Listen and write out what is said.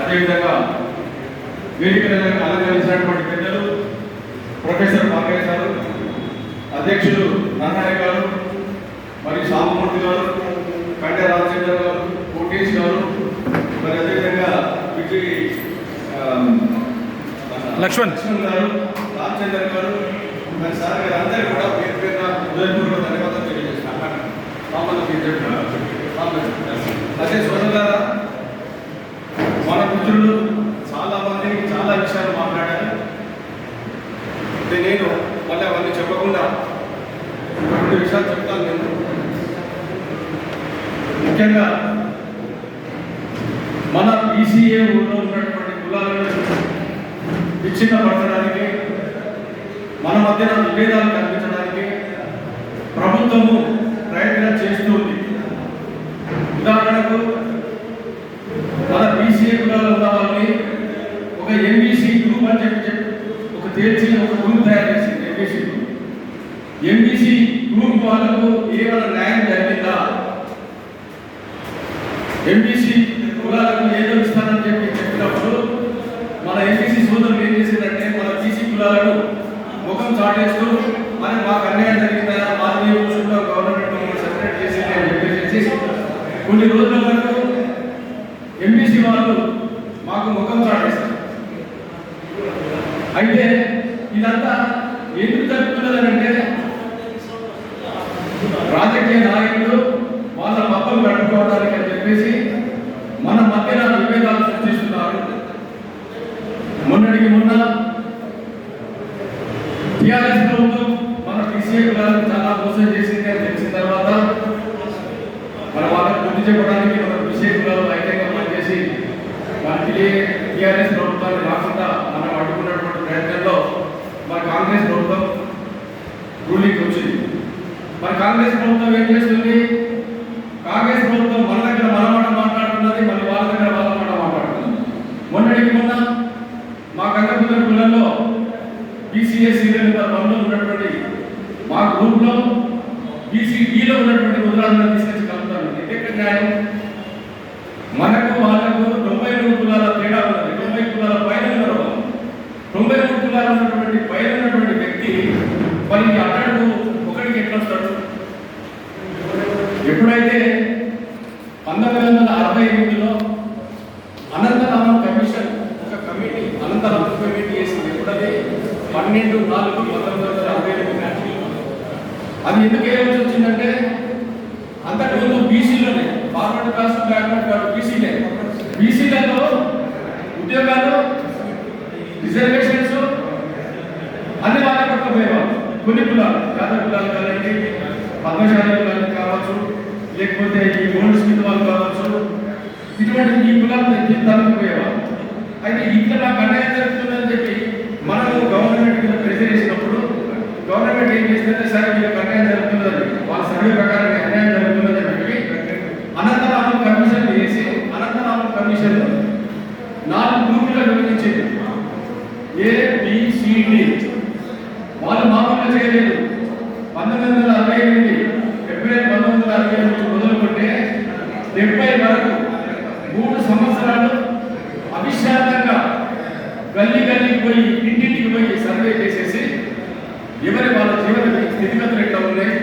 అదేవిధంగా వేదికలను అలంకరించినటువంటి పెద్దలు ప్రొఫెసర్ పాకయ్య గారు, అధ్యక్షులు నారాయణ గారు, మరి సామమూర్తి గారు, కండే రామచంద్ర గారు, కోటేష్ గారు, మరి అదేవిధంగా విజయ్ లక్ష్మణ్ గారు, రామచంద్ర గారు, మరి సార్ గారు అందరూ కూడా పేరు పేరున హృదయపూర్వక ధన్యవాదాలు తెలియజేస్తున్నాను. అదే సోదరులారా, మన మిత్రులు చాలా మంది చాలా విషయాలు మాట్లాడారు. నేను మళ్ళీ అవన్నీ చెప్పకుండా రెండు విషయాలు చెప్తాను. నేను ముఖ్యంగా మన బీసీఏ ఊళ్ళో ఉన్నటువంటి కులాలను విచ్ఛిన్నపరచడానికి, మన మధ్యన విభేదాలు కల్పించడానికి ప్రభుత్వము ప్రయత్నం చేస్తుంది. ఉదాహరణకు మన బీసీఏ కులాల్లో ఉన్న వాళ్ళని ఒక ఎంబీసీ గ్రూప్ అని చెప్పి ఒక తేల్చి ఒక గ్రూప్ తయారు చేసింది. ఎంబీసీ గ్రూప్ వాళ్ళకు ఏమైనా న్యాయం జరిగిందా, ఎంబీసీ కులాలకు ఏదో ఇస్తానని చెప్పినప్పుడు మన ఎంబీసీ సోదరులు ఏం చేసిందంటే మన బీసీ కులాలను ముఖం చాటేస్తూ మరి మాకు అన్యాయం జరిగిందా, మాది చూసుకుంటా గవర్నమెంట్ సెపరేట్ చేసింది అని చెప్పేసి కొన్ని రోజుల వరకు ఎంబీసీ వాళ్ళు మాకు ముఖం చాటేస్తారు. అయితే ఇదంతా ఎందుకు జరుగుతున్నదంటే రాజకీయ నాయకులు వాళ్ళ పబ్బలు కట్టుకోవడానికి అని చెప్పేసి మన మధ్యన విభేదాలు సృష్టిస్తున్నారు. మొన్నటికి మొన్న టీఆర్ఎస్ ప్రభుత్వం మన బీసీఏ కులాలను చాలా మోసం చేసింది అని తెలిసిన తర్వాత మన వాళ్ళకి బుద్ధి చెప్పడానికి మన బీసీఏ కులాలు ఐక్యంగా పనిచేసి మనకి టీఆర్ఎస్ ప్రభుత్వాన్ని రాకుండా మనం అడ్డుకున్నటువంటి ప్రయత్నంలో మన కాంగ్రెస్ ప్రభుత్వం రూలింగ్ వచ్చింది. మరి కాంగ్రెస్ ప్రభుత్వం ఏం చేస్తుంది? కాంగ్రెస్ ప్రభుత్వం మన దగ్గర మన మాట మాట్లాడుతున్నది, మళ్ళీ వాళ్ళ దగ్గర వాళ్ళ మాట మాట్లాడుతున్నది. మొన్నటికి మొన్న మా కంకపుత్ర కులంలో బీసీఏ సీరియల్ నెంబర్ 1లో ఉన్నటువంటి మా గ్రూప్లో బీసీడీలో ఉన్నటువంటి ఉదాహరణలు తీసుకొచ్చి కలుపుతాను. ఎక్కడ న్యాయం? మనకు వాళ్ళకు 93 కులాల తేడా ఉన్నది. 90 కులాల పైన ఉన్నారు. 93 కులాలు ఉన్నటువంటి పైన ఉన్నటువంటి వ్యక్తి మరి అట్టడు ఒకటికి ఎట్లా వస్తాడు? ఎప్పుడైతే 1968లో అనంతనామం కమిషన్ ఒక కమిటీ, అనంతనామం కమిటీ చేసింది. ఎప్పుడది 12/4/1968. అది ఎందుకు ఏమొచ్చి వచ్చిందంటే అంతకు ముందు బీసీలోనే ఫార్వర్డ్ కాస్ట్ బ్యాక్వర్డ్ కాస్ట్ బీసీలలో ఉద్యోగాలు రిజర్వేషన్స్ అన్ని వాళ్ళ పట్టుకుపోయేవాళ్ళు. కొన్ని కులాలు, పేద కులాలు కానివ్వండి, పద్మశాలి కులాలు కావచ్చు, లేకపోతే ఈ గోల్డ్ స్మిత్ వాళ్ళు కావచ్చు, ఇటువంటి ఈ కులాలు తగ్గిపోయేవాళ్ళు. అయితే ఇక్కడ నాకు అన్యాయం జరుగుతుందని చెప్పి మనము గవర్నమెంట్ మీద ప్రెజర్ చేసినప్పుడు గవర్నమెంట్ ఏం చేస్తుందంటే సరే వీళ్ళకి అన్యాయం జరుగుతుందని, వాళ్ళ సర్వే ప్రకారం అన్యాయం జరుగుతుందని చెప్పి అనంతనామం కమిషన్ వేసి అనంతనామం కమిషన్ 4 గ్రూపులుగా విభజించింది. ABCD. వాళ్ళు మామూలుగా చేయలేదు. 1968 ఏప్రిల్ 1968 మొదలుకుంటే 70 వరకు 3 సంవత్సరాలు అవిశ్రాంతంగా గల్లీకి పోయి ఇంటింటికి పోయి సర్వే చేసేసి ఎవరి వాళ్ళ జీవన స్థితిగతులు ఎట్లా ఉన్నాయి,